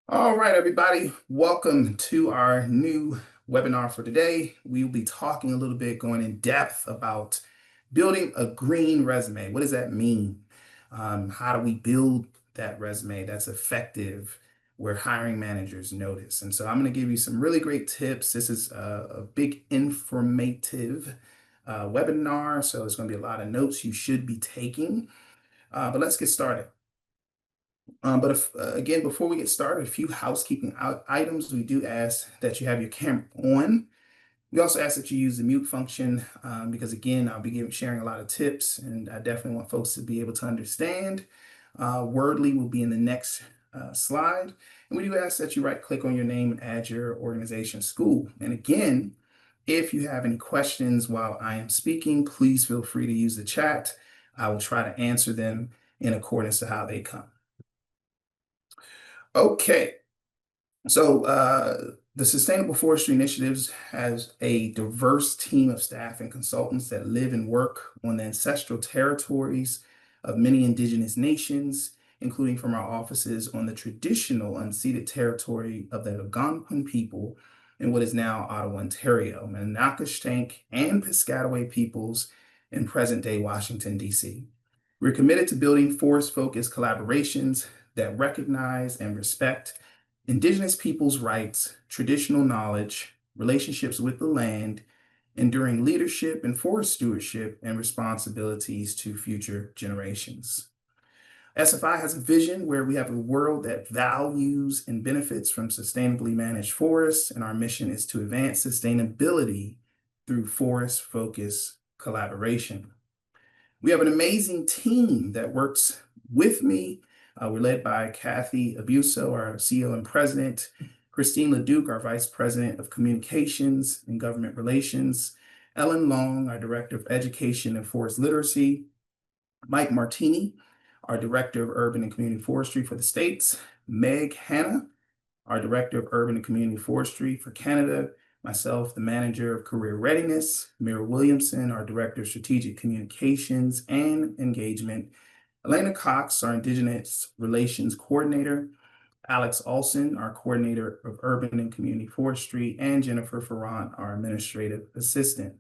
All right, everybody, welcome to our new webinar for today. We will be talking a little bit, going in depth about building a green resume. What does that mean? How do we build that resume that's effective where hiring managers notice? And so I'm going to give you some really great tips. This is a big informative webinar, so it's going to be a lot of notes you should be taking. But let's get started. But if, again, before we get started, a few housekeeping items. We do ask that you have your camera on. We also ask that you use the mute function because, again, I'll be sharing a lot of tips, and I definitely want folks to be able to understand. Wordly will be in the next slide. And we do ask that you right-click on your name and add your organization school. And again, if you have any questions while I am speaking, please feel free to use the chat. I will try to answer them in accordance to how they come. Okay, so the Sustainable Forestry Initiatives has a diverse team of staff and consultants that live and work on the ancestral territories of many indigenous nations, including from our offices on the traditional unceded territory of the Algonquin people in what is now Ottawa, Ontario, Anakastank and Piscataway peoples in present-day Washington, D.C. We're committed to building forest-focused collaborations that recognize and respect Indigenous peoples' rights, traditional knowledge, relationships with the land, enduring leadership and forest stewardship, and responsibilities to future generations. SFI has a vision where we have a world that values and benefits from sustainably managed forests, and our mission is to advance sustainability through forest-focused collaboration. We have an amazing team that works with me. We're led by Kathy Abuso, our CEO and president, Christine Leduc, our vice president of communications and government relations, Ellen Long, our director of education and forest literacy, Mike Martini, our director of urban and community forestry for the States, Meg Hanna, our director of urban and community forestry for Canada, myself, the manager of career readiness, Mira Williamson, our director of strategic communications and engagement, Elena Cox, our Indigenous Relations Coordinator, Alex Olson, our Coordinator of Urban and Community Forestry, and Jennifer Ferrant, our Administrative Assistant.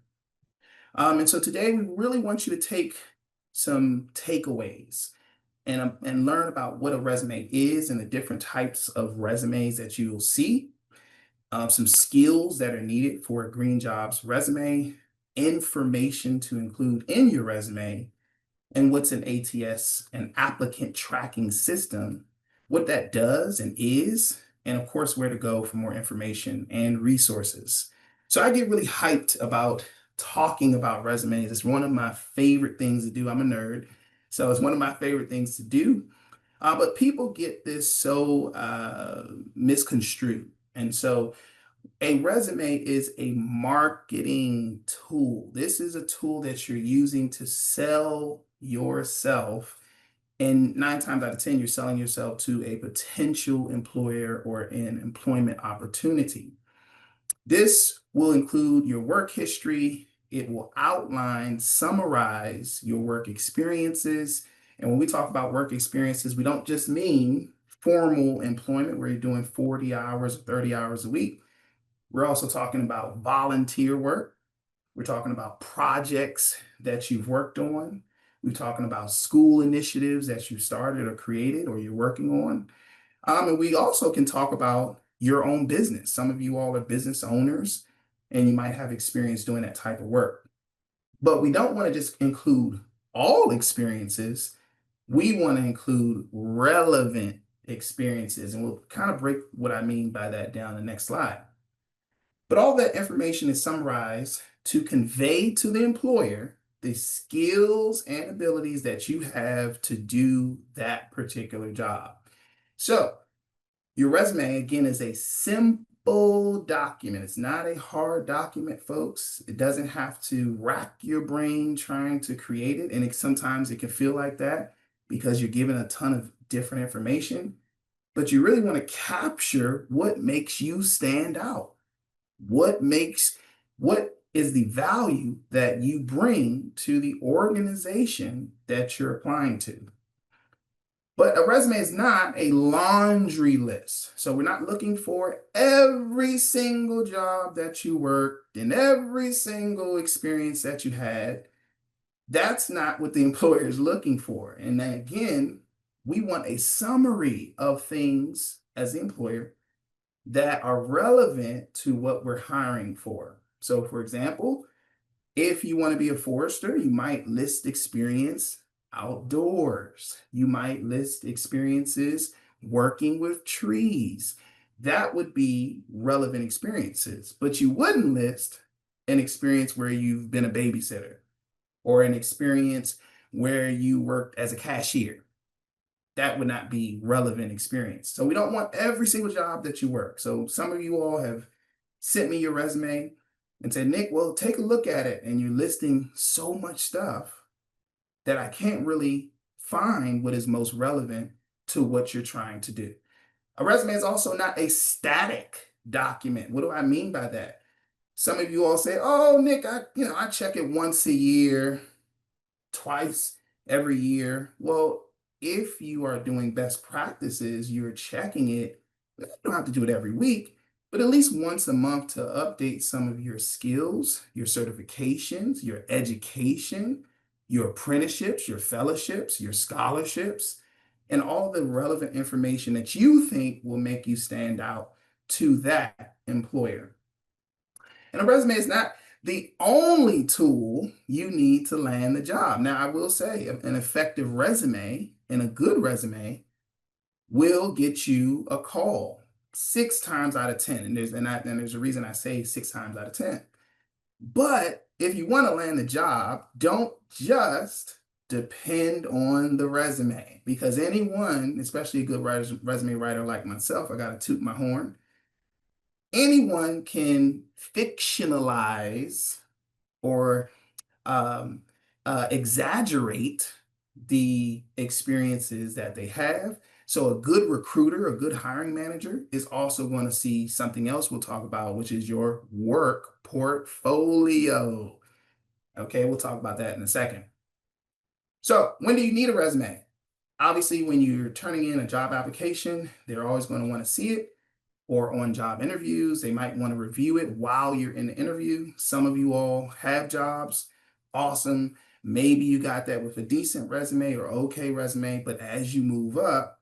And so today we really want you to take some takeaways and learn about what a resume is and the different types of resumes that you will see, some skills that are needed for a Green Jobs resume, information to include in your resume, and what's an ATS, an applicant tracking system, what that does and is, and of course, where to go for more information and resources. So I get really hyped about talking about resumes. It's one of my favorite things to do. I'm a nerd, so it's one of my favorite things to do. But people get this so misconstrued. And so a resume is a marketing tool. This is a tool that you're using to sell yourself. And 9 times out of 10, you're selling yourself to a potential employer or an employment opportunity. This will include your work history. It will outline, summarize your work experiences. And when we talk about work experiences, we don't just mean formal employment where you're doing 40 hours or 30 hours a week. We're also talking about volunteer work. We're talking about projects that you've worked on. We're talking about school initiatives that you started or created or you're working on. And we also can talk about your own business. Some of you all are business owners and you might have experience doing that type of work. But we don't want to just include all experiences. We want to include relevant experiences. And we'll kind of break what I mean by that down the next slide. But all that information is summarized to convey to the employer the skills and abilities that you have to do that particular job. So your resume, again, is a simple document. It's not a hard document, folks. It doesn't have to rack your brain trying to create it. And sometimes it can feel like that because you're given a ton of different information. But you really want to capture what makes you stand out. What is the value that you bring to the organization that you're applying to? But a resume is not a laundry list. So we're not looking for every single job that you worked and every single experience that you had. That's not what the employer is looking for. And then again, we want a summary of things as the employer that are relevant to what we're hiring for. So, for example, if you want to be a forester, you might list experience outdoors. You might list experiences working with trees. That would be relevant experiences, but you wouldn't list an experience where you've been a babysitter or an experience where you worked as a cashier. That would not be relevant experience. So we don't want every single job that you work. So some of you all have sent me your resume and said, Nick, well, take a look at it. And you're listing so much stuff that I can't really find what is most relevant to what you're trying to do. A resume is also not a static document. What do I mean by that? Some of you all say, oh, Nick, I check it once a year, twice every year. Well, if you are doing best practices, you're checking it. You don't have to do it every week, but at least once a month to update some of your skills, your certifications, your education, your apprenticeships, your fellowships, your scholarships, and all the relevant information that you think will make you stand out to that employer. And a resume is not the only tool you need to land the job. Now, I will say an effective resume and a good resume will get you a call 6 times out of 10. And there's a reason I say 6 times out of 10. But if you want to land the job, don't just depend on the resume, because anyone, especially a good resume writer like myself, I got to toot my horn, anyone can fictionalize or um, exaggerate the experiences that they have. So a good recruiter, a good hiring manager is also going to see something else we'll talk about, which is your work portfolio. Okay, we'll talk about that in a second. So when do you need a resume? Obviously, when you're turning in a job application, they're always going to want to see it, or on job interviews. They might want to review it while you're in the interview. Some of you all have jobs. Awesome. Maybe you got that with a decent resume or okay resume, but as you move up,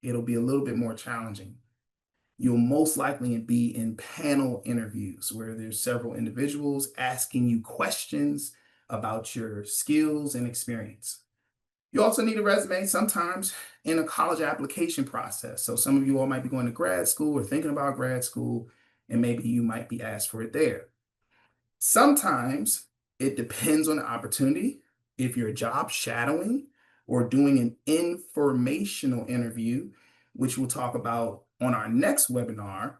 it'll be a little bit more challenging. You'll most likely be in panel interviews where there's several individuals asking you questions about your skills and experience. You also need a resume sometimes in a college application process. So some of you all might be going to grad school or thinking about grad school, and maybe you might be asked for it there. Sometimes it depends on the opportunity. If you're job shadowing or doing an informational interview, which we'll talk about on our next webinar,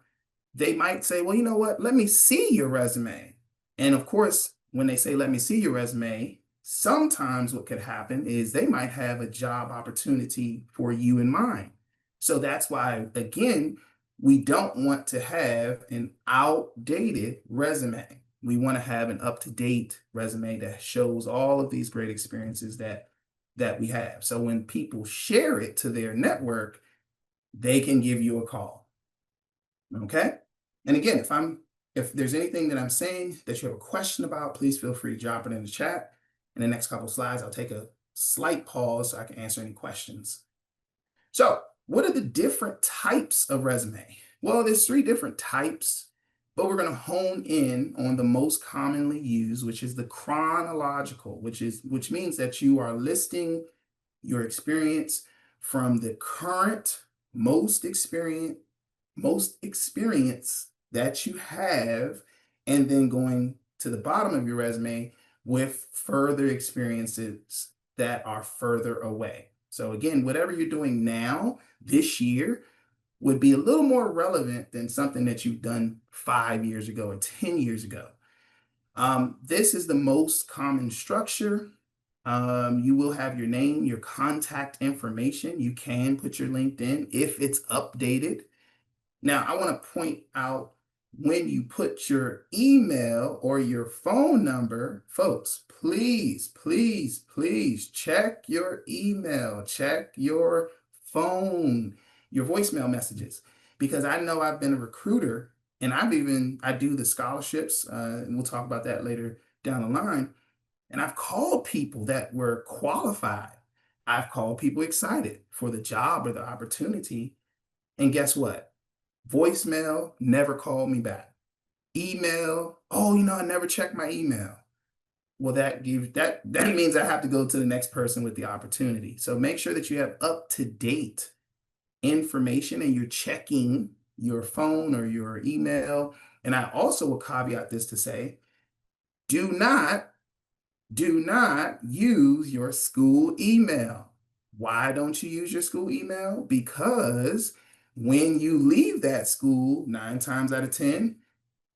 they might say, well, you know what? Let me see your resume. And of course, when they say, let me see your resume, sometimes what could happen is they might have a job opportunity for you in mind. So that's why, again, we don't want to have an outdated resume. We want to have an up-to-date resume that shows all of these great experiences that we have. So when people share it to their network, they can give you a call. Okay? And again, if there's anything that I'm saying that you have a question about, please feel free to drop it in the chat. In the next couple of slides, I'll take a slight pause so I can answer any questions. So what are the different types of resume? Well, there's 3 different types, but we're going to hone in on the most commonly used, which is the chronological, which means that you are listing your experience from the current most experience that you have, and then going to the bottom of your resume with further experiences that are further away. So again, whatever you're doing now, this year, would be a little more relevant than something that you've done 5 years ago or 10 years ago. This is the most common structure. You will have your name, your contact information. You can put your LinkedIn if it's updated. Now, I want to point out, when you put your email or your phone number, folks, please, please, please check your email, check your phone, your voicemail messages. Because I know I've been a recruiter and I do the scholarships, and we'll talk about that later down the line. And I've called people that were qualified. I've called people excited for the job or the opportunity. And guess what? Voicemail never called me back. Email, oh, I never checked my email. Well, that means I have to go to the next person with the opportunity. So make sure that you have up-to-date information and you're checking your phone or your email. And I also will caveat this to say, do not use your school email. Why don't you use your school email? Because when you leave that school, 9 times out of 10,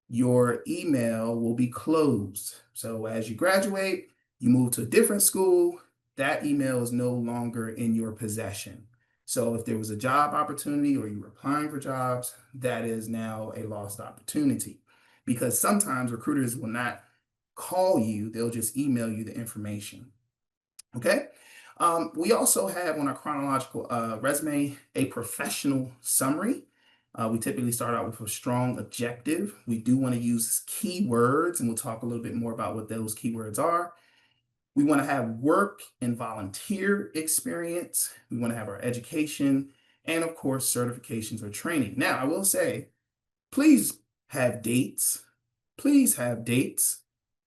your email will be closed. So as you graduate, you move to a different school, that email is no longer in your possession. So if there was a job opportunity or you were applying for jobs, that is now a lost opportunity because sometimes recruiters will not call you, they'll just email you the information. Okay. We also have on our chronological resume a professional summary. We typically start out with a strong objective. We do want to use keywords, and we'll talk a little bit more about what those keywords are. We want to have work and volunteer experience. We want to have our education and, of course, certifications or training. Now, I will say, please have dates. Please have dates.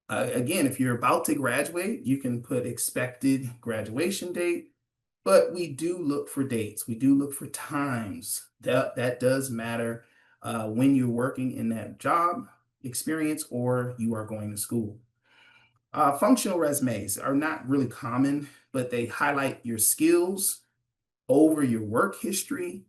Again, if you're about to graduate, you can put expected graduation date, but we do look for dates. We do look for times. That does matter when you're working in that job experience or you are going to school. Functional resumes are not really common, but they highlight your skills over your work history.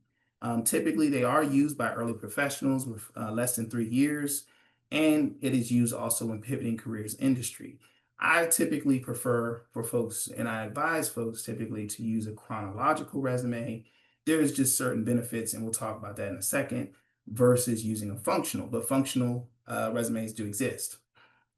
Typically, they are used by early professionals with less than 3 years, and it is used also in pivoting careers industry. I typically prefer for folks, and I advise folks typically to use a chronological resume. There's just certain benefits, and we'll talk about that in a second, versus using a functional, but functional resumes do exist.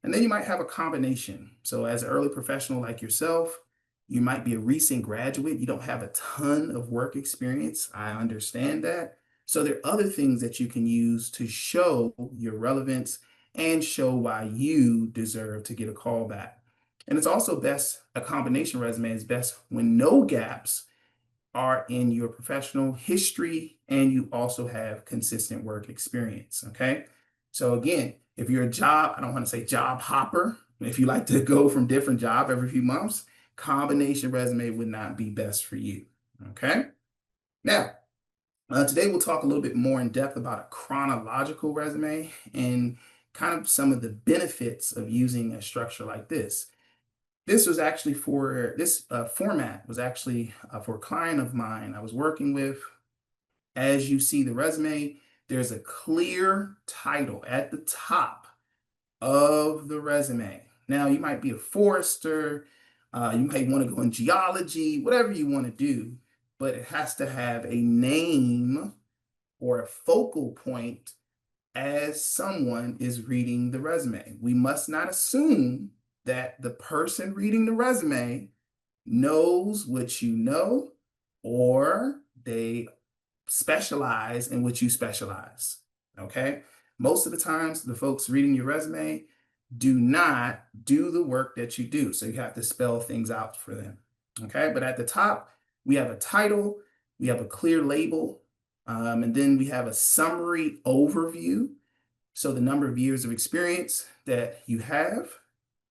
And then you might have a combination. So as an early professional like yourself, you might be a recent graduate. You don't have a ton of work experience. I understand that. So there are other things that you can use to show your relevance and show why you deserve to get a call back. And it's also best, a combination resume is best when no gaps are in your professional history and you also have consistent work experience. Okay. So again, if you're a job, I don't want to say job hopper, if you like to go from different job every few months, combination resume would not be best for you. Okay. Now, today we'll talk a little bit more in depth about a chronological resume and kind of some of the benefits of using a structure like this. This was actually for this format was actually for a client of mine I was working with. As you see the resume, there's a clear title at the top of the resume. Now, you might be a forester, you might want to go in geology, whatever you want to do, but it has to have a name or a focal point as someone is reading the resume. We must not assume that the person reading the resume knows what you know or they specialize in what you specialize. Okay. Most of the times, the folks reading your resume do not do the work that you do. So you have to spell things out for them. Okay. But at the top, we have a title, we have a clear label, and then we have a summary overview. So the number of years of experience that you have,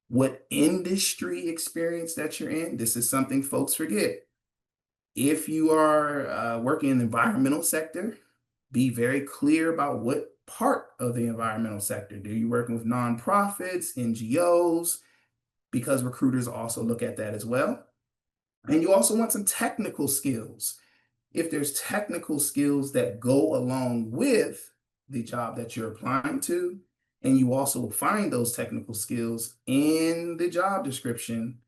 what industry experience that you're in. This is something folks forget. If you are working in the environmental sector, be very clear about what part of the environmental sector. Do you working with nonprofits, NGOs? Because recruiters also look at that as well. And you also want some technical skills. If there's technical skills that go along with the job that you're applying to, and you also find those technical skills in the job description,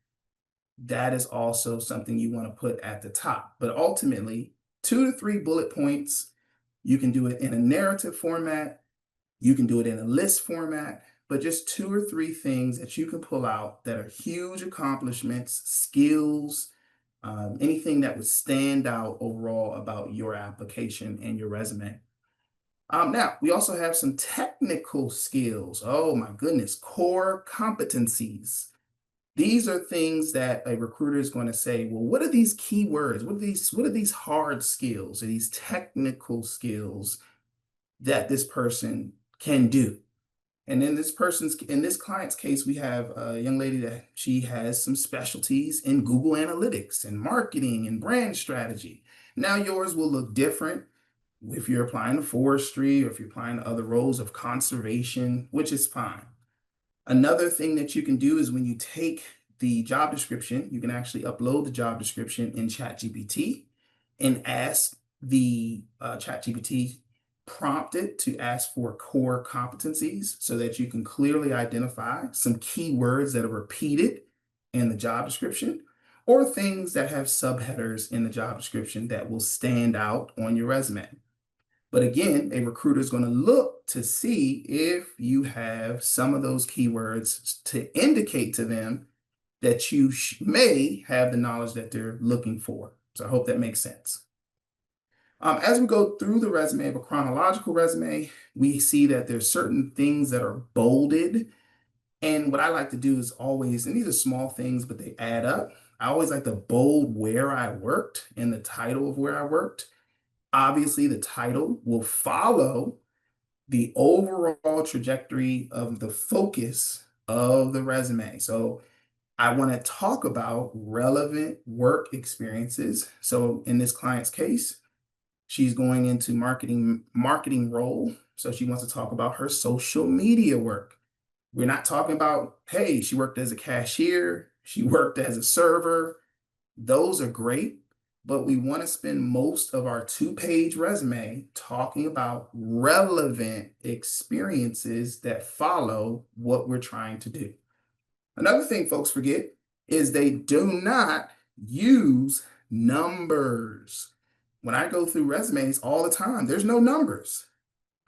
that is also something you want to put at the top. But ultimately, 2 to 3 bullet points. You can do it in a narrative format. You can do it in a list format, but just 2 or 3 things that you can pull out that are huge accomplishments, skills, anything that would stand out overall about your application and your resume. Now, we also have some technical skills. Oh my goodness, core competencies. These are things that a recruiter is going to say, well, what are these keywords? What are these hard skills or these technical skills that this person can do? And in this client's case, we have a young lady that she has some specialties in Google Analytics and marketing and brand strategy. Now, yours will look different if you're applying to forestry or if you're applying to other roles of conservation, which is fine. Another thing that you can do is when you take the job description, you can actually upload the job description in ChatGPT and ask the ChatGPT prompted to ask for core competencies so that you can clearly identify some keywords that are repeated in the job description or things that have subheaders in the job description that will stand out on your resume. But again, a recruiter is going to look to see if you have some of those keywords to indicate to them that you may have the knowledge that they're looking for. So I hope that makes sense. As we go through the resume of a chronological resume, we see that there's certain things that are bolded. And what I like to do is always, and these are small things, but they add up. I always like to bold where I worked and the title of where I worked. Obviously, the title will follow the overall trajectory of the focus of the resume. So I want to talk about relevant work experiences. So in this client's case, she's going into marketing role. So she wants to talk about her social media work. We're not talking about, hey, she worked as a cashier, she worked as a server. Those are great, but we want to spend most of our 2-page resume talking about relevant experiences that follow what we're trying to do. Another thing folks forget is they do not use numbers. When I go through resumes all the time, there's no numbers.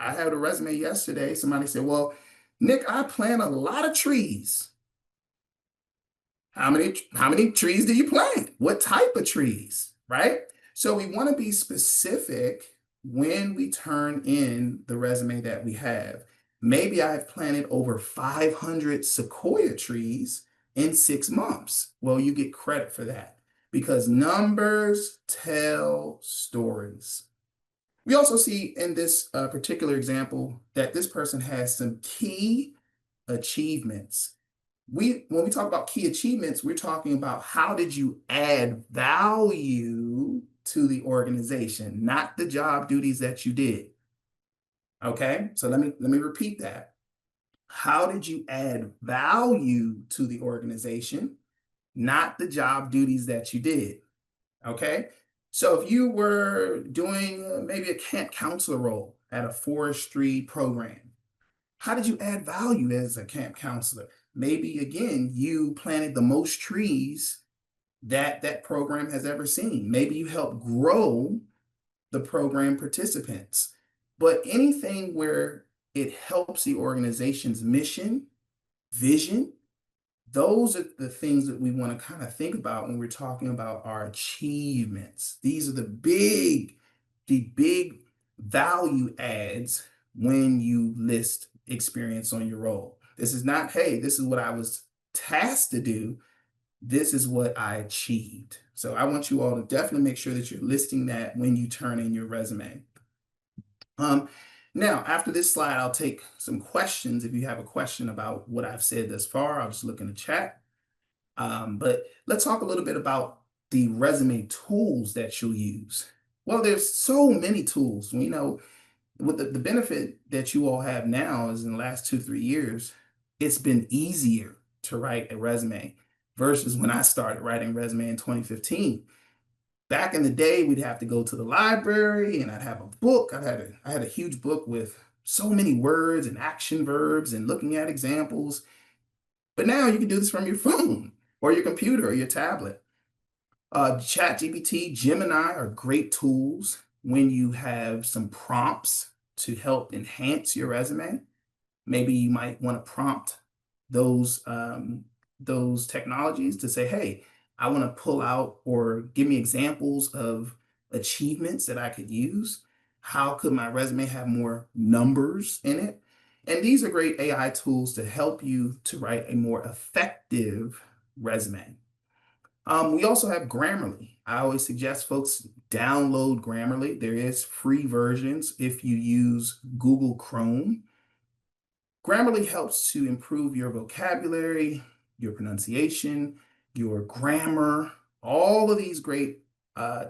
I had a resume yesterday. Somebody said, well, Nick, I plant a lot of trees. How many trees do you plant? What type of trees, right? So we want to be specific when we turn in the resume that we have. Maybe I've planted over 500 sequoia trees in 6 months. Well, you get credit for that because numbers tell stories. We also see in this particular example that this person has some key achievements. When we talk about key achievements, we're talking about how did you add value to the organization, not the job duties that you did. Okay, so let me repeat that. How did you add value to the organization, not the job duties that you did? Okay, so if you were doing maybe a camp counselor role at a forestry program, how did you add value as a camp counselor? Maybe again, you planted the most trees that that program has ever seen. Maybe you helped grow the program participants. But anything where it helps the organization's mission, vision, those are the things that we want to kind of think about when we're talking about our achievements. These are the big value adds when you list experience on your role. This is not, hey, this is what I was tasked to do. This is what I achieved. So I want you all to definitely make sure that you're listing that when you turn in your resume. Now, after this slide, I'll take some questions. If you have a question about what I've said thus far, I'll just look in the chat. But let's talk a little bit about the resume tools that you'll use. Well, there's so many tools. We know with the benefit that you all have now is in the last 2, 3 years, it's been easier to write a resume versus when I started writing resume in 2015. Back in the day, we'd have to go to the library and I'd have a book. I had a huge book with so many words and action verbs and looking at examples. But now you can do this from your phone or your computer or your tablet. ChatGPT, Gemini are great tools when you have some prompts to help enhance your resume. Maybe you might want to prompt those technologies to say, hey, I want to pull out or give me examples of achievements that I could use. How could my resume have more numbers in it? And these are great AI tools to help you to write a more effective resume. We also have Grammarly. I always suggest folks download Grammarly. There is free versions if you use Google Chrome. Grammarly helps to improve your vocabulary, your pronunciation, your grammar, all of these great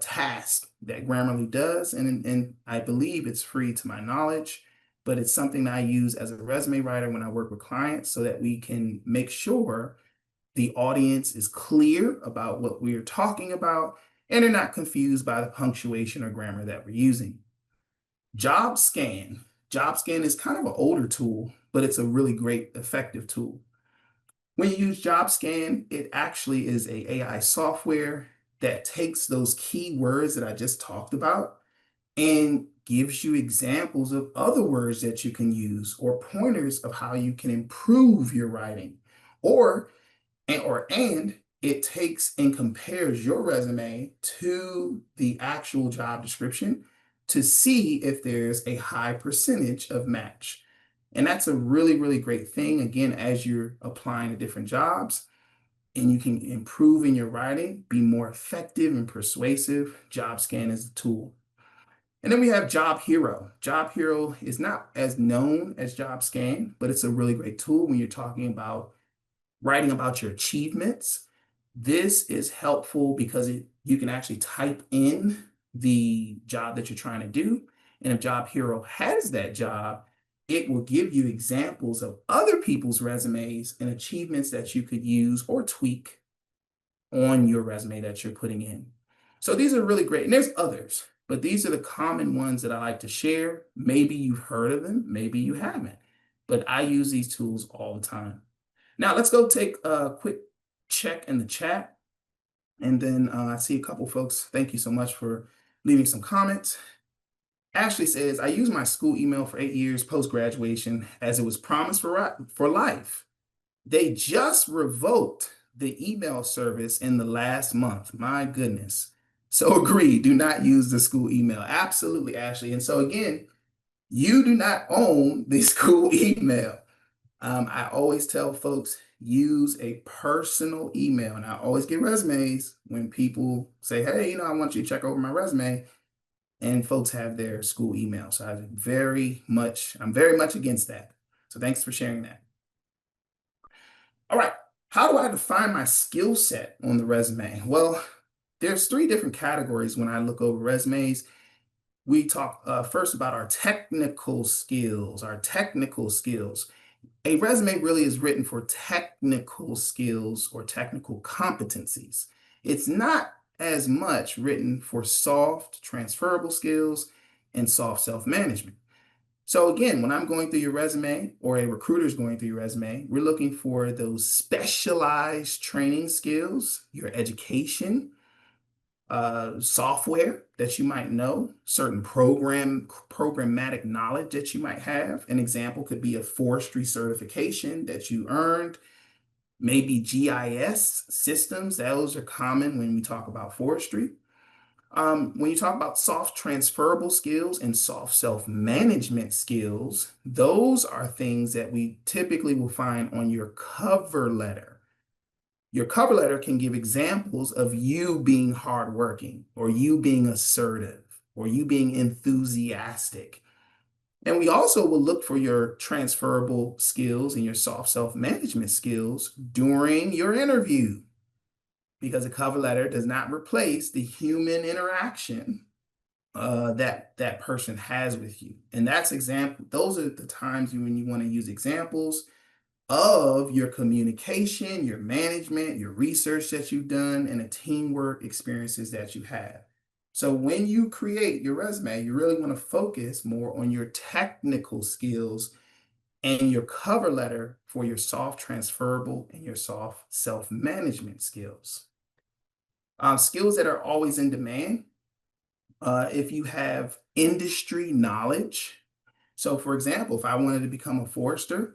tasks that Grammarly does. And I believe it's free to my knowledge, but it's something I use as a resume writer when I work with clients so that we can make sure the audience is clear about what we are talking about and they're not confused by the punctuation or grammar that we're using. Job Scan. Job Scan is kind of an older tool, but it's a really great, effective tool. When you use Job Scan, it actually is a AI software that takes those keywords that I just talked about and gives you examples of other words that you can use or pointers of how you can improve your writing. And it takes and compares your resume to the actual job description to see if there's a high percentage of match. And that's a really, really great thing, again, as you're applying to different jobs and you can improve in your writing, be more effective and persuasive. Job Scan is the tool. And then we have Job Hero. Job Hero is not as known as Job Scan, but it's a really great tool when you're talking about writing about your achievements. This is helpful because you can actually type in the job that you're trying to do. And if Job Hero has that job, it will give you examples of other people's resumes and achievements that you could use or tweak on your resume that you're putting in. So these are really great. And there's others, but these are the common ones that I like to share. Maybe you've heard of them, maybe you haven't, but I use these tools all the time. Now let's go take a quick check in the chat. And then I see a couple folks. Thank you so much for leaving some comments. Ashley says, I used my school email for 8 years post-graduation as it was promised for life. They just revoked the email service in the last month. My goodness. So agree, do not use the school email. Absolutely, Ashley. And so again, you do not own the school email. I always tell folks, use a personal email. And I always get resumes when people say, hey, I want you to check over my resume. And folks have their school email. So I'm very much against that. So thanks for sharing that. All right. How do I define my skill set on the resume? Well, there's 3 different categories when I look over resumes. We talk first about our technical skills, A resume really is written for technical skills or technical competencies. It's not as much written for soft transferable skills and soft self-management. So again, when I'm going through your resume or a recruiter's going through your resume, we're looking for those specialized training skills, your education, software that you might know, certain programmatic knowledge that you might have. An example could be a forestry certification that you earned, maybe GIS systems. Those are common when we talk about forestry. When you talk about soft transferable skills and soft self-management skills, those are things that we typically will find on your cover letter. Your cover letter can give examples of you being hardworking, or you being assertive, or you being enthusiastic. And we also will look for your transferable skills and your soft self-management skills during your interview, because a cover letter does not replace the human interaction that person has with you. And those are the times when you want to use examples of your communication, your management, your research that you've done, and the teamwork experiences that you have. So when you create your resume, you really want to focus more on your technical skills and your cover letter for your soft transferable and your soft self-management skills. Skills that are always in demand. If you have industry knowledge. So for example, if I wanted to become a forester,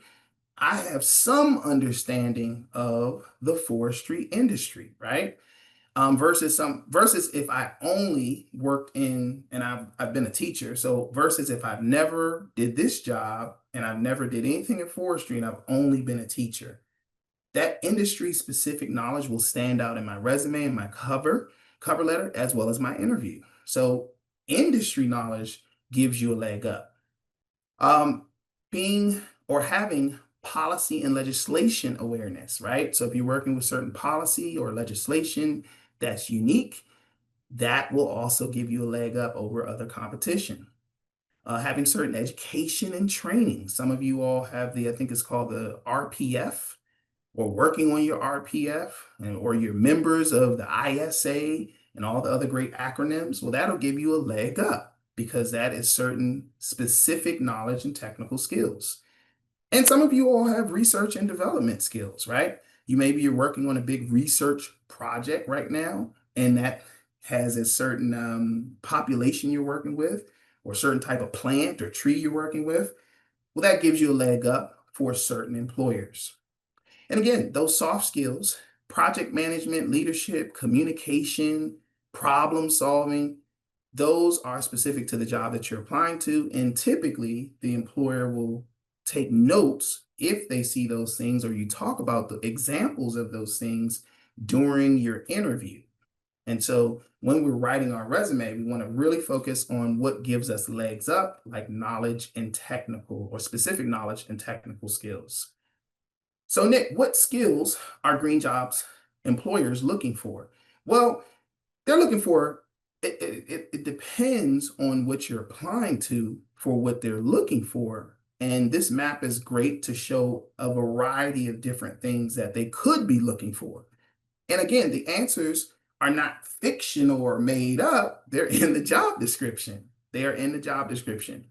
I have some understanding of the forestry industry, right? versus if I only worked in and I've been a teacher. So versus if I've never did this job and I've never did anything in forestry and I've only been a teacher. That industry specific knowledge will stand out in my resume and my cover letter as well as my interview. So industry knowledge gives you a leg up. Um, being or having policy and legislation awareness, right? So if you're working with certain policy or legislation that's unique, that will also give you a leg up over other competition. Having certain education and training. Some of you all have I think it's called the RPF, or working on your RPF, or you're members of the ISA and all the other great acronyms. Well, that'll give you a leg up because that is certain specific knowledge and technical skills. And some of you all have research and development skills, right? You're working on a big research project right now, and that has a certain population you're working with, or a certain type of plant or tree you're working with. Well, that gives you a leg up for certain employers. And again, those soft skills, project management, leadership, communication, problem solving, those are specific to the job that you're applying to. And typically, the employer will take notes if they see those things or you talk about the examples of those things during your interview. And so when we're writing our resume, we want to really focus on what gives us legs up, like knowledge and technical or specific knowledge and technical skills. So, Nick, what skills are green jobs employers looking for? Well, they're looking for it depends on what you're applying to for what they're looking for. And this map is great to show a variety of different things that they could be looking for. And again, the answers are not fictional or made up, they're in the job description. They are in the job description.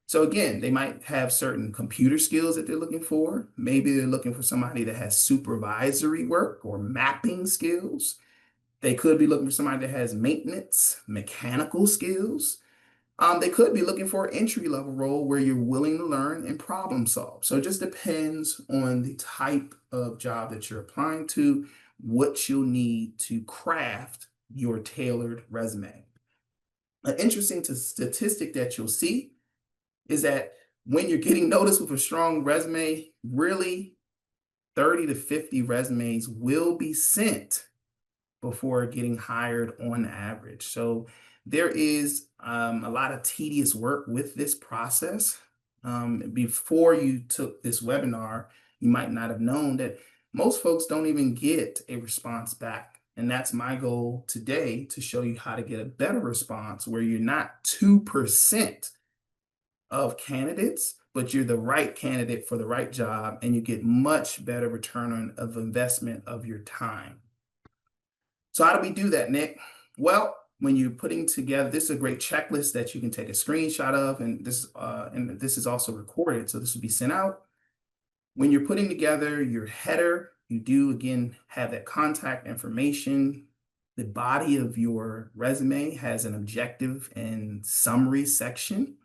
So again, they might have certain computer skills that they're looking for. Maybe they're looking for somebody that has supervisory work or mapping skills. They could be looking for somebody that has maintenance, mechanical skills. They could be looking for an entry-level role where you're willing to learn and problem solve. So it just depends on the type of job that you're applying to, what you'll need to craft your tailored resume. An interesting statistic that you'll see is that when you're getting noticed with a strong resume, really 30 to 50 resumes will be sent before getting hired on average. So there is a lot of tedious work with this process. Before you took this webinar, you might not have known that most folks don't even get a response back. And that's my goal today, to show you how to get a better response where you're not 2% of candidates, but you're the right candidate for the right job, and you get much better return of investment of your time. So how do we do that, Nick? Well, when you're putting together, this is a great checklist that you can take a screenshot of, and this is also recorded, so this will be sent out. When you're putting together your header, you do again have that contact information. The body of your resume has an objective and summary section.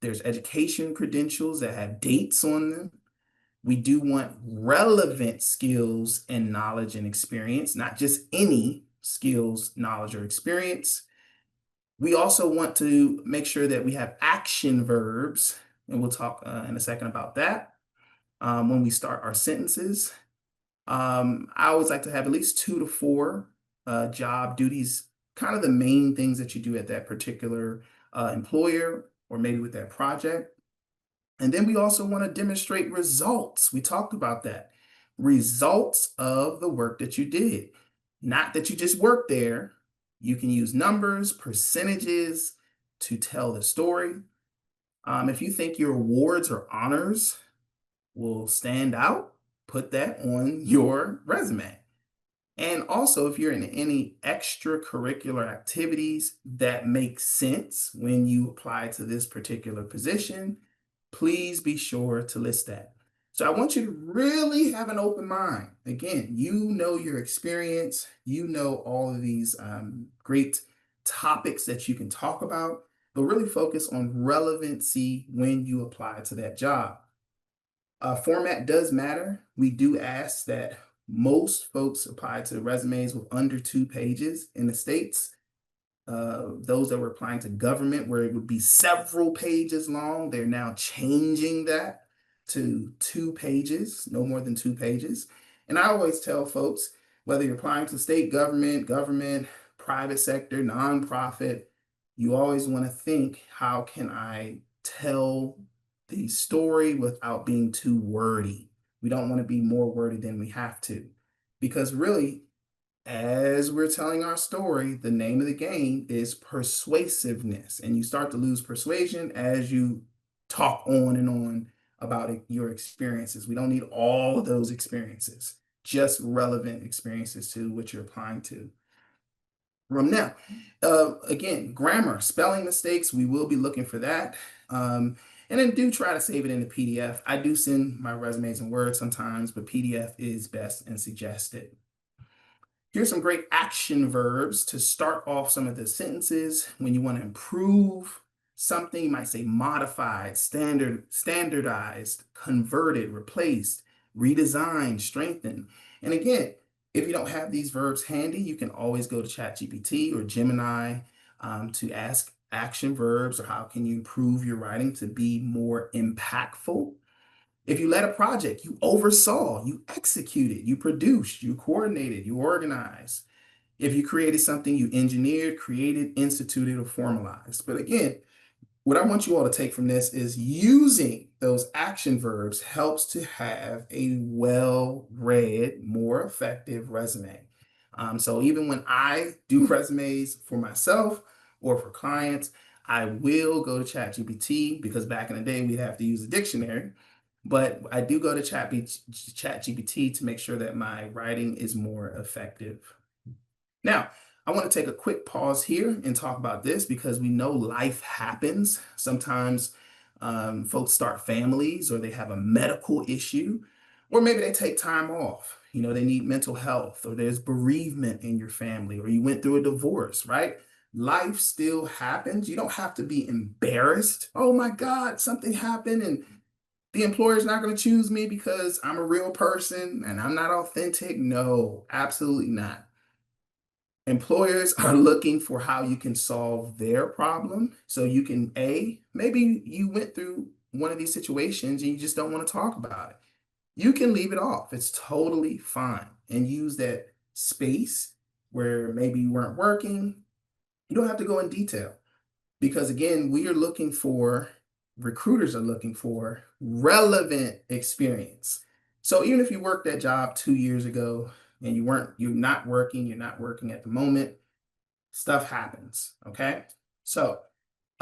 There's education credentials that have dates on them. We do want relevant skills and knowledge and experience, not just any skills, knowledge, or experience. We also want to make sure that we have action verbs, and we'll talk in a second about that when we start our sentences. I always like to have at least 2 to 4 job duties, kind of the main things that you do at that particular employer or maybe with that project. And then we also want to demonstrate results. We talked about that. Results of the work that you did. Not that you just worked there. You can use numbers, percentages to tell the story. If you think your awards or honors will stand out, put that on your resume. And also, if you're in any extracurricular activities that make sense when you apply to this particular position, please be sure to list that. So I want you to really have an open mind. Again, you know your experience, you know all of these great topics that you can talk about, but really focus on relevancy when you apply to that job. Format does matter. We do ask that Most folks apply to resumes with under 2 pages in the States. Those that were applying to government, where it would be several pages long, they're now changing that to 2 pages, no more than 2 pages. And I always tell folks, whether you're applying to state government, private sector, nonprofit, you always want to think, how can I tell the story without being too wordy? We don't want to be more wordy than we have to, because really, as we're telling our story, the name of the game is persuasiveness. And you start to lose persuasion as you talk on and on about your experiences. We don't need all of those experiences, just relevant experiences to what you're applying to. From now, again, grammar, spelling mistakes, we will be looking for that. And then do try to save it in the PDF. I do send my resumes in Word sometimes, but PDF is best and suggested. Here's some great action verbs to start off some of the sentences. When you want to improve something, you might say modified, standardized, converted, replaced, redesigned, strengthened. And again, if you don't have these verbs handy, you can always go to ChatGPT or Gemini to ask action verbs, or how can you improve your writing to be more impactful. If you led a project, you oversaw, you executed, you produced, you coordinated, you organized. If you created something, you engineered, created, instituted, or formalized. But again, what I want you all to take from this is using those action verbs helps to have a well-read, more effective resume. So even when I do resumes for myself or for clients, I will go to ChatGPT, because back in the day, we'd have to use a dictionary. But I do go to ChatGPT to make sure that my writing is more effective. Now, I want to take a quick pause here and talk about this, because we know life happens. Sometimes folks start families, or they have a medical issue, or maybe they take time off. You know, they need mental health, or there's bereavement in your family, or you went through a divorce, right? Life still happens. You don't have to be embarrassed. Oh my God, something happened and the employer's not going to choose me because I'm a real person and I'm not authentic. No, absolutely not. Employers are looking for how you can solve their problem. So you can, maybe you went through one of these situations and you just don't want to talk about it. You can leave it off. It's totally fine, and use that space where maybe you weren't working. You don't have to go in detail, because again, recruiters are looking for relevant experience. So even if you worked that job 2 years ago and you're not working at the moment, stuff happens, okay? So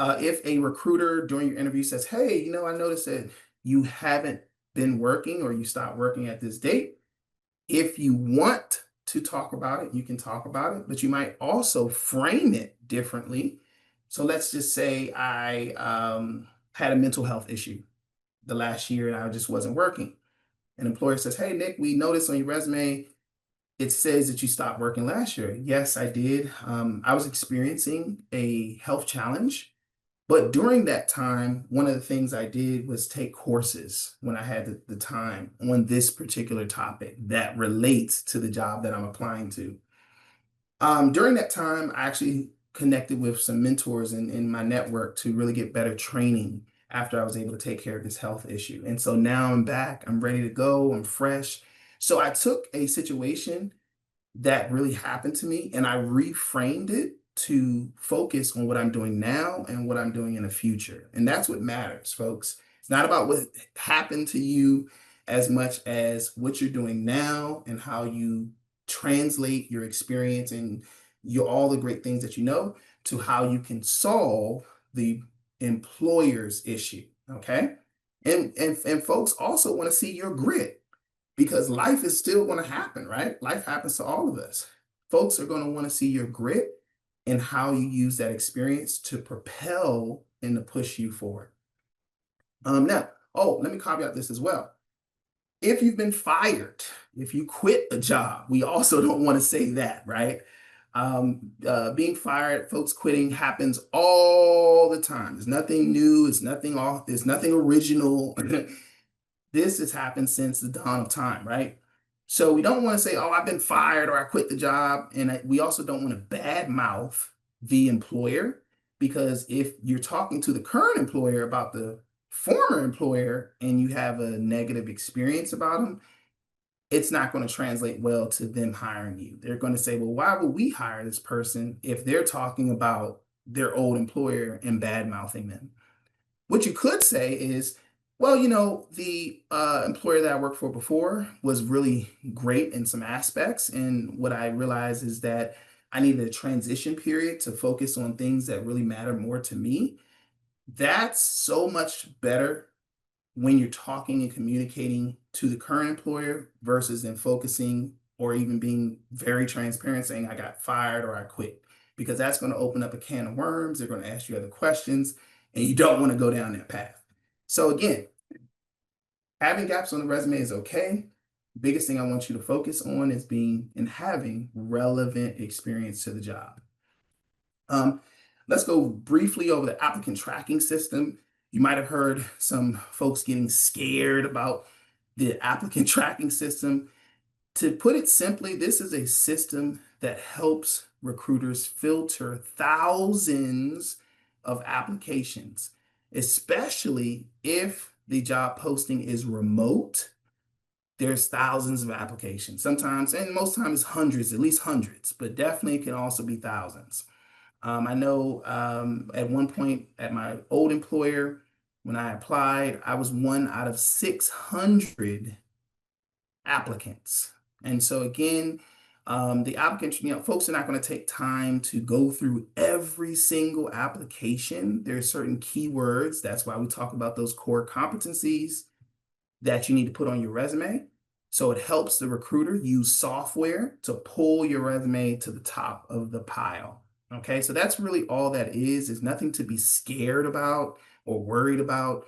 if a recruiter during your interview says, hey, I noticed that you haven't been working, or you stopped working at this date, if you want to talk about it, you can talk about it, but you might also frame it differently. So let's just say I had a mental health issue the last year and I just wasn't working. An employer says, hey, Nick, we noticed on your resume, it says that you stopped working last year. Yes, I did. I was experiencing a health challenge. But during that time, one of the things I did was take courses when I had the time on this particular topic that relates to the job that I'm applying to. During that time, I actually connected with some mentors in my network to really get better training after I was able to take care of this health issue. And so now I'm back, I'm ready to go, I'm fresh. So I took a situation that really happened to me and I reframed it to focus on what I'm doing now and what I'm doing in the future. And that's what matters, folks. It's not about what happened to you as much as what you're doing now and how you translate your experience and all the great things that you know to how you can solve the employer's issue. Okay. And folks also want to see your grit, because life is still going to happen, right? Life happens to all of us. Folks are going to want to see your grit and how you use that experience to propel and to push you forward. Now, let me caveat this as well. If you've been fired, if you quit a job, we also don't want to say that, right? Being fired, folks quitting happens all the time. There's nothing new. It's nothing off. There's nothing original. This has happened since the dawn of time, right? So we don't want to say, oh, I've been fired or I quit the job. And we also don't want to badmouth the employer, because if you're talking to the current employer about the former employer and you have a negative experience about them, it's not going to translate well to them hiring you. They're going to say, well, why would we hire this person if they're talking about their old employer and bad mouthing them? What you could say is, well, the employer that I worked for before was really great in some aspects. And what I realized is that I needed a transition period to focus on things that really matter more to me. That's so much better when you're talking and communicating to the current employer versus in focusing or even being very transparent saying I got fired or I quit, because that's going to open up a can of worms. They're going to ask you other questions and you don't want to go down that path. So again, having gaps on the resume is okay. Biggest thing I want you to focus on is being and having relevant experience to the job. Um, let's go briefly over the applicant tracking system. You might have heard some folks getting scared about the applicant tracking system. To put it simply, this is a system that helps recruiters filter thousands of applications, especially if the job posting is remote. There's thousands of applications, sometimes, and most times hundreds, at least hundreds, but definitely can also be thousands. I know at one point at my old employer, when I applied, I was one out of 600 applicants. And so again, the applicants, folks are not going to take time to go through every single application. There are certain keywords. That's why we talk about those core competencies that you need to put on your resume. So it helps the recruiter use software to pull your resume to the top of the pile. Okay, so that's really all that is nothing to be scared about or worried about.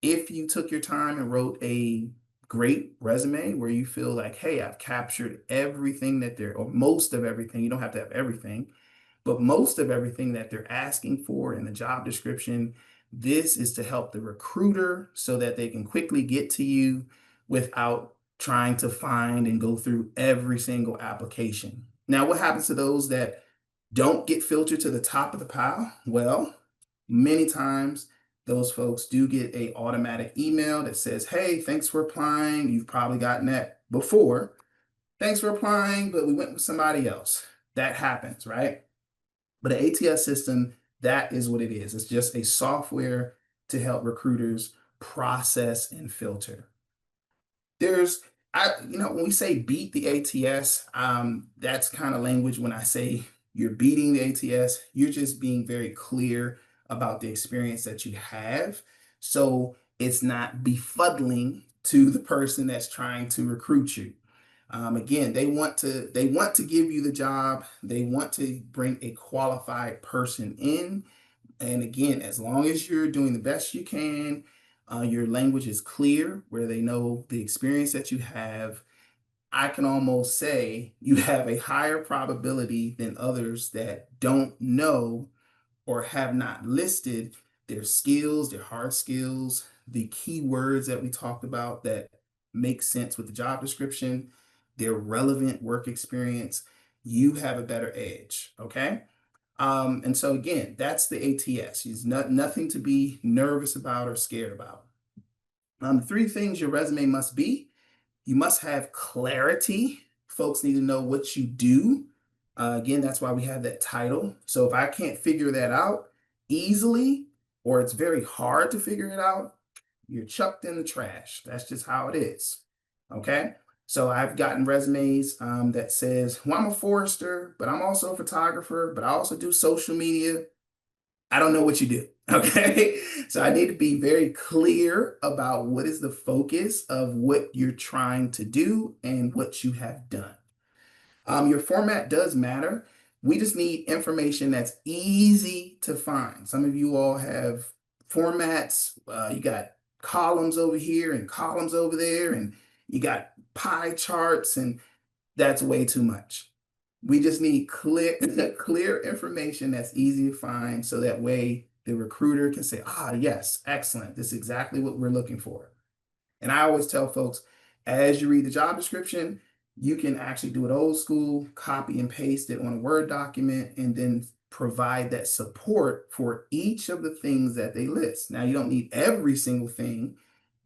If you took your time and wrote a great resume where you feel like, hey, I've captured everything that they're, or most of everything, you don't have to have everything, but most of everything that they're asking for in the job description, this is to help the recruiter so that they can quickly get to you without trying to find and go through every single application. Now, what happens to those that don't get filtered to the top of the pile? Well, many times those folks do get a automatic email that says, hey, thanks for applying. You've probably gotten that before. Thanks for applying, but we went with somebody else. That happens, right? But an ATS system, that is what it is. It's just a software to help recruiters process and filter. There's, when we say beat the ATS, that's kind of language when I say you're beating the ATS, you're just being very clear about the experience that you have. So it's not befuddling to the person that's trying to recruit you. Again, they want to give you the job. They want to bring a qualified person in. And again, as long as you're doing the best you can, your language is clear, where they know the experience that you have. I can almost say you have a higher probability than others that don't know or have not listed their skills, their hard skills, the keywords that we talked about that make sense with the job description, their relevant work experience. You have a better edge. Okay. And so again, that's the ATS. It's nothing to be nervous about or scared about. Three things your resume must be. You must have clarity. Folks need to know what you do. Again, that's why we have that title. So if I can't figure that out easily, or it's very hard to figure it out, you're chucked in the trash. That's just how it is. Okay. So I've gotten resumes that says, well, I'm a forester, but I'm also a photographer, but I also do social media. I don't know what you do. Okay. So I need to be very clear about what is the focus of what you're trying to do and what you have done. Your format does matter. We just need information that's easy to find. Some of you all have formats. You got columns over here and columns over there, and you got pie charts, and that's way too much. We just need clear, clear information that's easy to find so that way the recruiter can say, ah, yes, excellent. This is exactly what we're looking for. And I always tell folks, As you read the job description, you can actually do it old school, copy and paste it on a Word document, and then provide that support for each of the things that they list. Now, you don't need every single thing,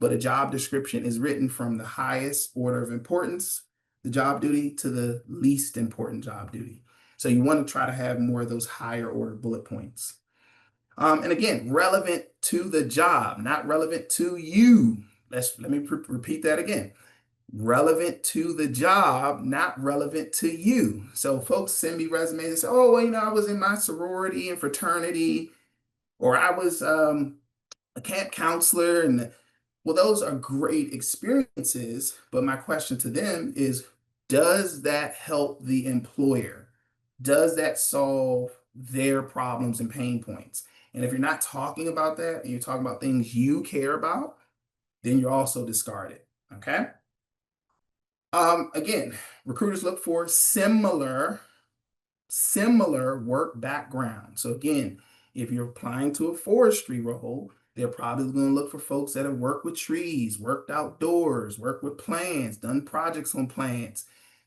but a job description is written from the highest order of importance, the job duty, to the least important job duty. So you want to try to have more of those higher order bullet points. And again, relevant to the job, not relevant to you. Let me repeat that again. Relevant to the job, not relevant to you. So folks send me resumes and say, oh, well, I was in my sorority and fraternity, or I was a camp counselor. And well, those are great experiences. But my question to them is, does that help the employer? Does that solve their problems and pain points? And if you're not talking about that and you're talking about things you care about, then you're also discarded. Okay. Again, recruiters look for similar work background. So again, if you're applying to a forestry role, they're probably going to look for folks that have worked with trees, worked outdoors, worked with plants, done projects on plants.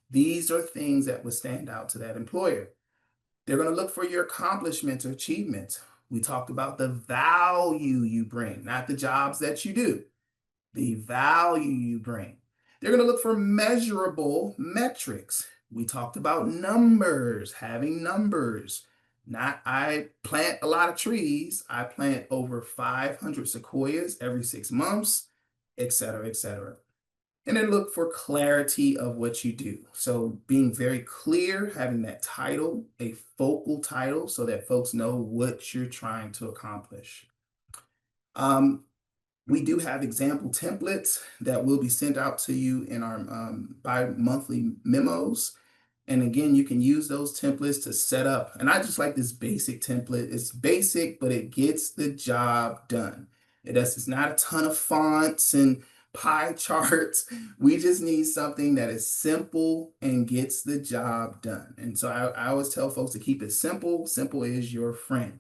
These are things that would stand out to that employer. They're going to look for your accomplishments or achievements. We talked about the value you bring, not the jobs that you do, the value you bring. They're going to look for measurable metrics. We talked about numbers, having numbers. Not I plant a lot of trees. I plant over 500 sequoias every 6 months, et cetera, et cetera. And then look for clarity of what you do. So being very clear, having that title, a focal title, so that folks know what you're trying to accomplish. We do have example templates that will be sent out to you in our bi-monthly memos. And again, you can use those templates to set up. And I just like this basic template. It's basic, but it gets the job done. It's not a ton of fonts and pie charts. We just need something that is simple and gets the job done. And so I always tell folks to keep it simple. Simple is your friend.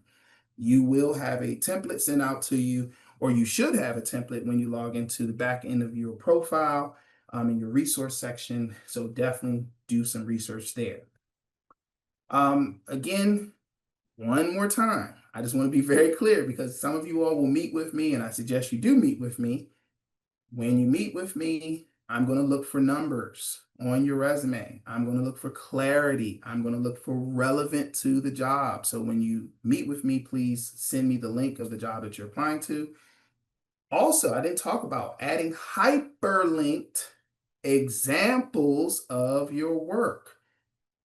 You will have a template sent out to you, or you should have a template when you log into the back end of your profile in your resource section. So definitely do some research there. Again, one more time, I just want to be very clear because some of you all will meet with me, and I suggest you do meet with me. When you meet with me, I'm going to look for numbers on your resume. I'm going to look for clarity. I'm going to look for relevant to the job. So when you meet with me, please send me the link of the job that you're applying to. Also, I didn't talk about adding hyperlinked examples of your work.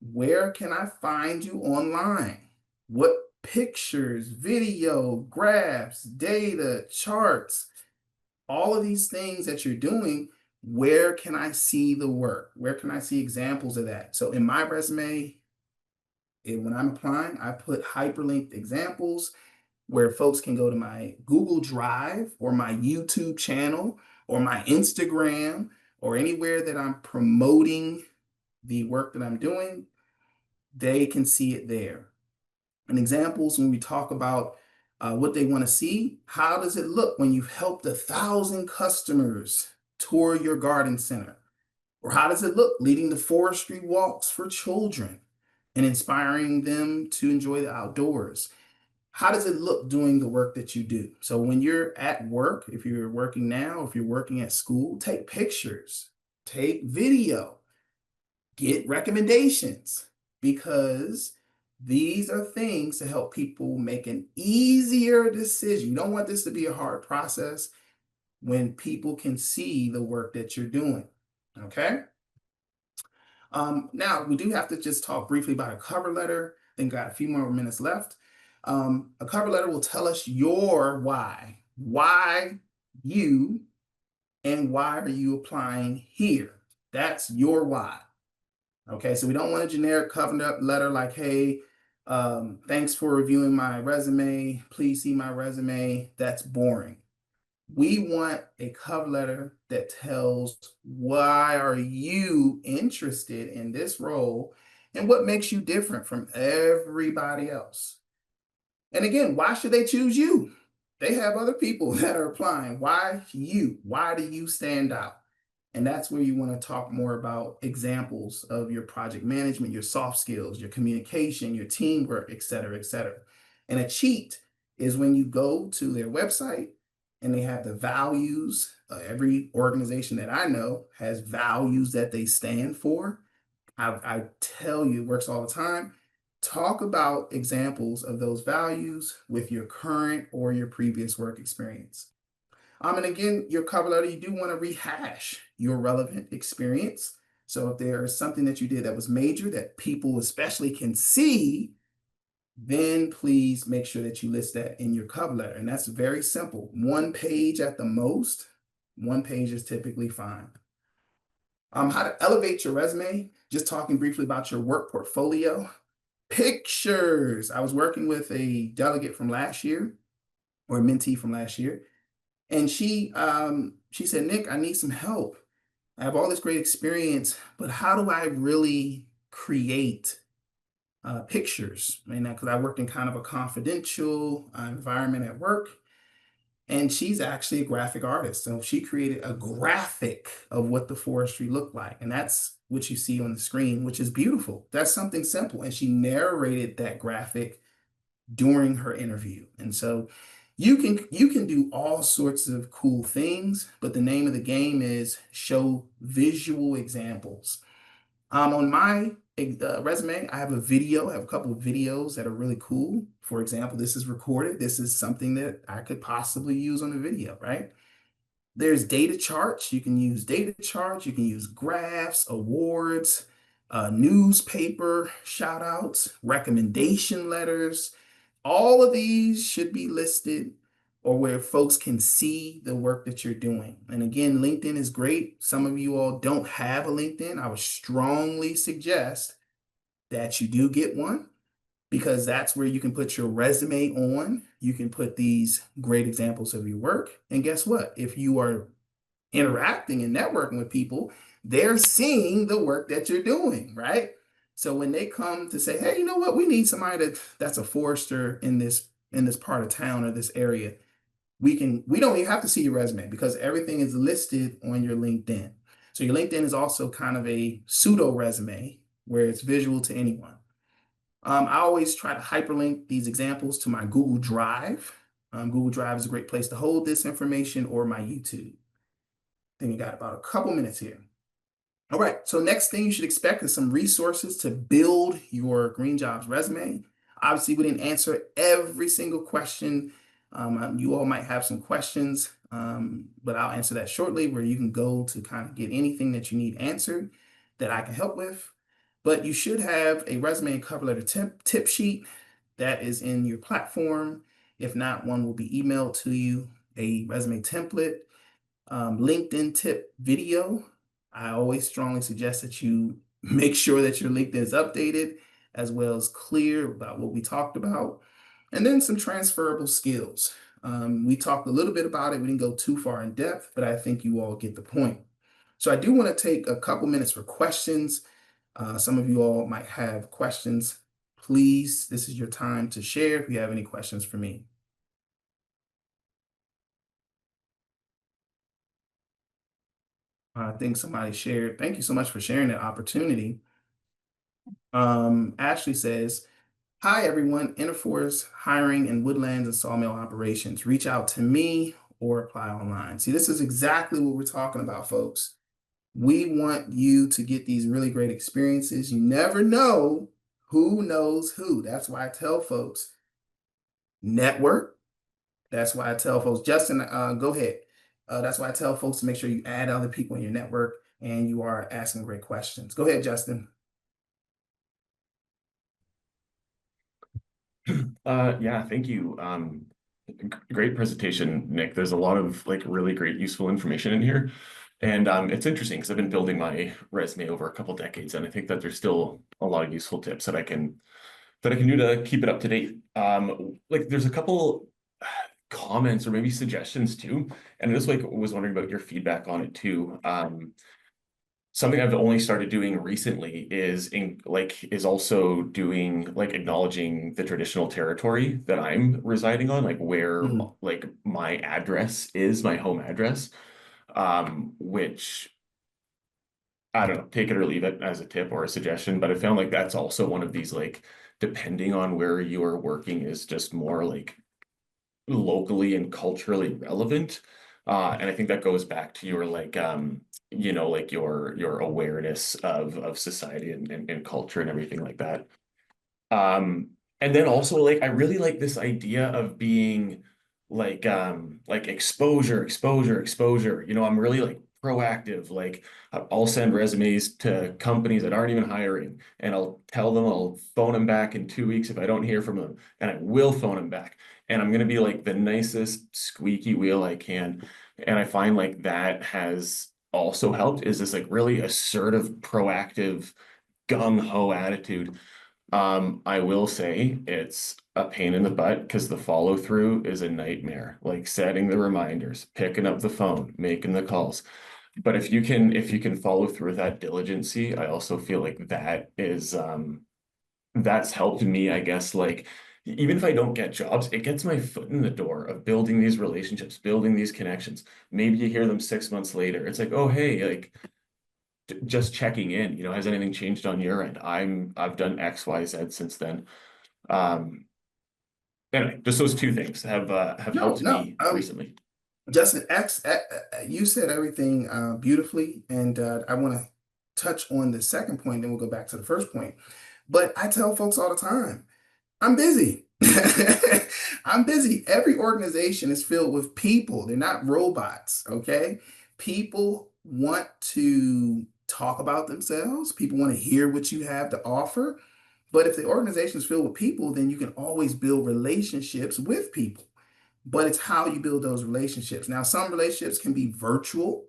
Where can I find you online? What pictures, video, graphs, data, charts, all of these things that you're doing, where can I see the work? Where can I see examples of that? So in my resume, when I'm applying, I put hyperlinked examples where folks can go to my Google Drive or my YouTube channel or my Instagram or anywhere that I'm promoting the work that I'm doing, they can see it there. And examples, when we talk about what they want to see, how does it look when you've helped 1,000 customers tour your garden center? Or how does it look leading the forestry walks for children and inspiring them to enjoy the outdoors? How does it look doing the work that you do? So when you're at work, if you're working now, if you're working at school, take pictures, take video, get recommendations, because these are things to help people make an easier decision. You don't want this to be a hard process when people can see the work that you're doing. Okay. Now we do have to just talk briefly about a cover letter. I think got a few more minutes left. A cover letter will tell us your why you, and why are you applying here? That's your why. Okay, so we don't want a generic cover letter like, hey, thanks for reviewing my resume. Please see my resume. That's boring. We want a cover letter that tells why are you interested in this role and what makes you different from everybody else. And again, why should they choose you? They have other people that are applying. Why you? Why do you stand out? And that's where you want to talk more about examples of your project management, your soft skills, your communication, your teamwork, et cetera, et cetera. And a cheat is when you go to their website and they have the values. Every organization that I know has values that they stand for. I tell you, it works all the time. Talk about examples of those values with your current or your previous work experience. And again, your cover letter, you do want to rehash your relevant experience. So if there is something that you did that was major that people especially can see, then please make sure that you list that in your cover letter. And that's very simple. One page at the most. One page is typically fine. How to elevate your resume, just talking briefly about your work portfolio. Pictures. I was working with a delegate from last year, or a mentee from last year, and she said, Nick, I need some help. I have all this great experience, but how do I really create pictures? And because I worked in kind of a confidential environment at work, and she's actually a graphic artist. So she created a graphic of what the forestry looked like. And that's what you see on the screen, which is beautiful. That's something simple. And she narrated that graphic during her interview. And so you can do all sorts of cool things, but the name of the game is show visual examples. On my resume, I have a video. I have a couple of videos that are really cool. For example, this is recorded. This is something that I could possibly use on a video, right? There's data charts. You can use data charts. You can use graphs, awards, newspaper shout outs, recommendation letters. All of these should be listed or where folks can see the work that you're doing. And again, LinkedIn is great. Some of you all don't have a LinkedIn. I would strongly suggest that you do get one because that's where you can put your resume on. You can put these great examples of your work. And guess what? If you are interacting and networking with people, they're seeing the work that you're doing, right? So when they come to say, hey, you know what, we need somebody that's a forester in this part of town or this area, we don't even have to see your resume because everything is listed on your LinkedIn. So your LinkedIn is also kind of a pseudo resume where it's visual to anyone. I always try to hyperlink these examples to my Google Drive. Google Drive is a great place to hold this information, or my YouTube. Then we got about a couple minutes here. All right, so next thing you should expect is some resources to build your Green Jobs resume. Obviously, we didn't answer every single question. You all might have some questions, but I'll answer that shortly, where you can go to kind of get anything that you need answered that I can help with. But you should have a resume and cover letter tip sheet that is in your platform. If not, one will be emailed to you, a resume template, LinkedIn tip video. I always strongly suggest that you make sure that your LinkedIn is updated as well as clear about what we talked about. And then some transferable skills. We talked a little bit about it. We didn't go too far in depth, but I think you all get the point. So I do want to take a couple minutes for questions. Some of you all might have questions. Please, this is your time to share if you have any questions for me. I think somebody shared. Thank you so much for sharing that opportunity. Ashley says, hi, everyone. Interforce hiring in woodlands and sawmill operations. Reach out to me or apply online. See, this is exactly what we're talking about, folks. We want you to get these really great experiences. You never know who knows who. That's why I tell folks, network. That's why I tell folks, Justin, go ahead. That's why I tell folks to make sure you add other people in your network and you are asking great questions. Go ahead, Justin. Yeah, thank you. Great presentation, Nick. There's a lot of like really great useful information in here. And it's interesting because I've been building my resume over a couple decades, and I think that there's still a lot of useful tips that I can do to keep it up to date. Like there's a couple comments or maybe suggestions too, and I just like was wondering about your feedback on it too. Something I've only started doing recently is also doing like acknowledging the traditional territory that I'm residing on, like where like my address is, my home address, which I don't know, take it or leave it as a tip or a suggestion, but I found like that's also one of these like depending on where you are working is just more like locally and culturally relevant. And I think that goes back to your like like your awareness of society and culture and everything like that. Um, and then also like I really like this idea of being like exposure. You know, I'm really like proactive. Like I'll send resumes to companies that aren't even hiring and I'll tell them I'll phone them back in 2 weeks if I don't hear from them. And I will phone them back. And I'm gonna be like the nicest squeaky wheel I can. And I find like that has also helped is this like really assertive, proactive, gung-ho attitude. I will say it's a pain in the butt because the follow through is a nightmare. Like setting the reminders, picking up the phone, making the calls. But if you can follow through with that diligency, I also feel like that's helped me, I guess, like even if I don't get jobs, it gets my foot in the door of building these relationships, building these connections. Maybe you hear them 6 months later. It's like, oh hey, like just checking in, has anything changed on your end? I've done X, Y, Z since then. Um, anyway, just those two things have No, helped no. me recently. Justin, you said everything beautifully, and I want to touch on the second point, then we'll go back to the first point. But I tell folks all the time, I'm busy. I'm busy. Every organization is filled with people. They're not robots, okay? People want to talk about themselves. People want to hear what you have to offer. But if the organization is filled with people, then you can always build relationships with people. But it's how you build those relationships. Now, some relationships can be virtual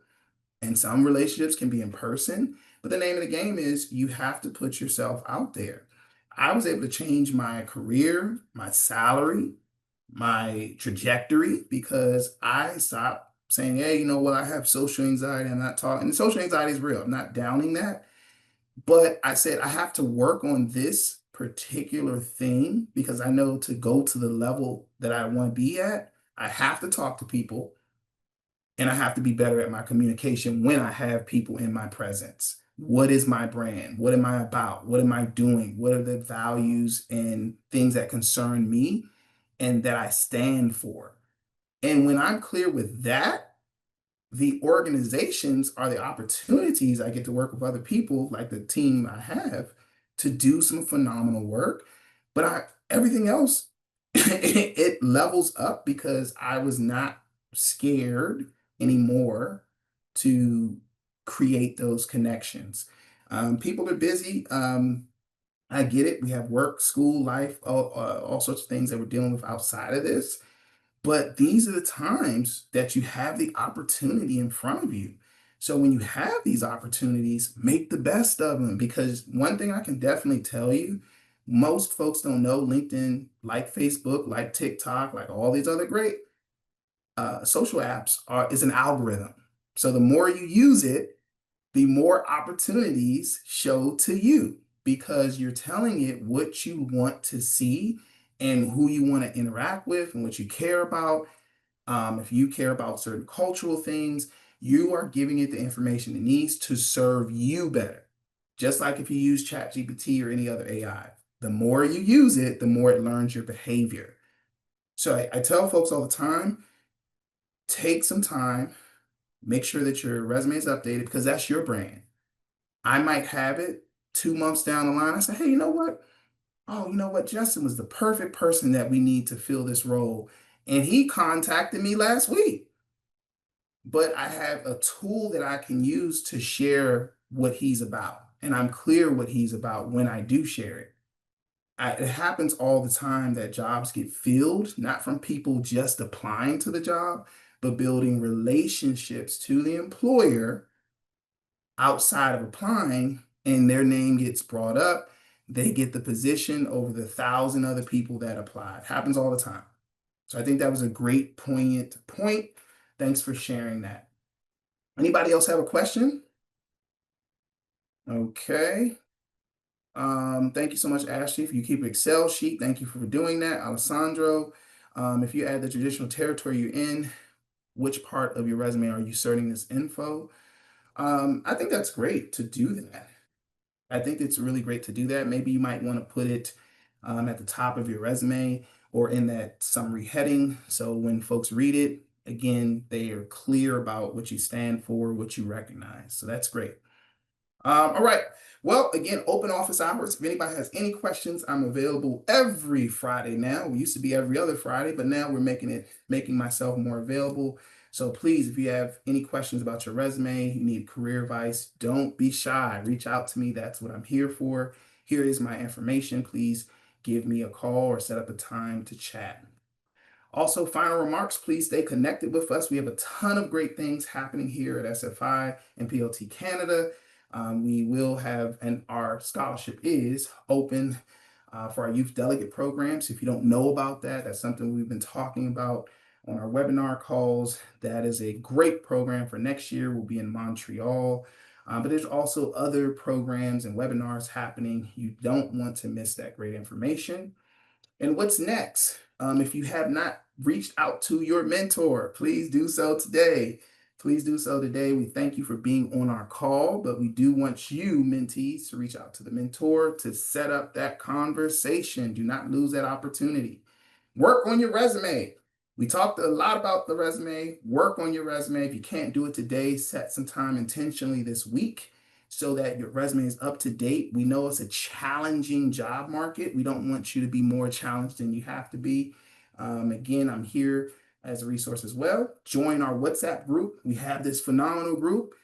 and some relationships can be in person. But the name of the game is you have to put yourself out there. I was able to change my career, my salary, my trajectory because I stopped saying, hey, you know what, I have social anxiety. I'm not talking. And social anxiety is real. I'm not downing that. But I said, I have to work on this particular thing because I know to go to the level that I want to be at, I have to talk to people and I have to be better at my communication when I have people in my presence. What is my brand? What am I about? What am I doing? What are the values and things that concern me and that I stand for? And when I'm clear with that, the organizations are the opportunities I get to work with other people, like the team I have, to do some phenomenal work. But everything else, it levels up because I was not scared anymore to create those connections. People are busy. I get it. We have work, school, life, all sorts of things that we're dealing with outside of this. But these are the times that you have the opportunity in front of you. So when you have these opportunities, make the best of them. Because one thing I can definitely tell you, most folks don't know LinkedIn, like Facebook, like TikTok, like all these other great social apps is an algorithm. So the more you use it, the more opportunities show to you because you're telling it what you want to see and who you want to interact with and what you care about. If you care about certain cultural things, you are giving it the information it needs to serve you better. Just like if you use ChatGPT or any other AI, the more you use it, the more it learns your behavior. So I tell folks all the time, take some time, make sure that your resume is updated because that's your brand. I might have it 2 months down the line. I say, hey, you know what? Oh, you know what? Justin was the perfect person that we need to fill this role. And he contacted me last week. But I have a tool that I can use to share what he's about. And I'm clear what he's about when I do share it. It happens all the time that jobs get filled, not from people just applying to the job, but building relationships to the employer outside of applying, and their name gets brought up. They get the position over the 1,000 other people that applied. Happens all the time. So I think that was a great poignant point. Thanks for sharing that. Anybody else have a question? Okay. Thank you so much, Ashley, for you keep an Excel sheet. Thank you for doing that. Alessandro, if you add the traditional territory you're in, which part of your resume are you inserting this info? I think that's great to do that. I think it's really great to do that. Maybe you might want to put it at the top of your resume or in that summary heading. So when folks read it, again, they are clear about what you stand for, what you recognize. So that's great. All right. Well, again, open office hours. If anybody has any questions, I'm available every Friday now. We used to be every other Friday, but now we're making myself more available. So please, if you have any questions about your resume, you need career advice, don't be shy. Reach out to me. That's what I'm here for. Here is my information. Please give me a call or set up a time to chat. Also, final remarks, please stay connected with us. We have a ton of great things happening here at SFI and PLT Canada. We will have, and our scholarship is open for our youth delegate programs. If you don't know about that, that's something we've been talking about on our webinar calls. That is a great program for next year. We'll be in Montreal. But there's also other programs and webinars happening. You don't want to miss that great information. And what's next? If you have not reached out to your mentor, please do so today. Please do so today. We thank you for being on our call, but we do want you, mentees, to reach out to the mentor to set up that conversation. Do not lose that opportunity. Work on your resume. We talked a lot about the resume. Work on your resume. If you can't do it today, set some time intentionally this week so that your resume is up to date. We know it's a challenging job market. We don't want you to be more challenged than you have to be. Again, I'm here as a resource as well. Join our WhatsApp group. We have this phenomenal group.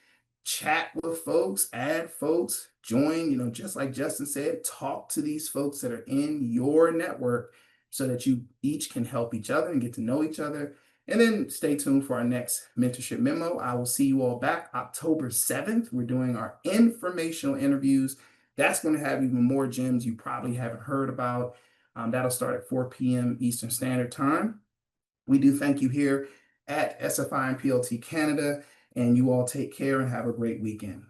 Chat with folks, add folks, join, just like Justin said, talk to these folks that are in your network so that you each can help each other and get to know each other. And then stay tuned for our next mentorship memo. I will see you all back October 7th. We're doing our informational interviews. That's going to have even more gems you probably haven't heard about. That'll start at 4 p.m. Eastern Standard Time. We do thank you here at SFI and PLT Canada, and you all take care and have a great weekend.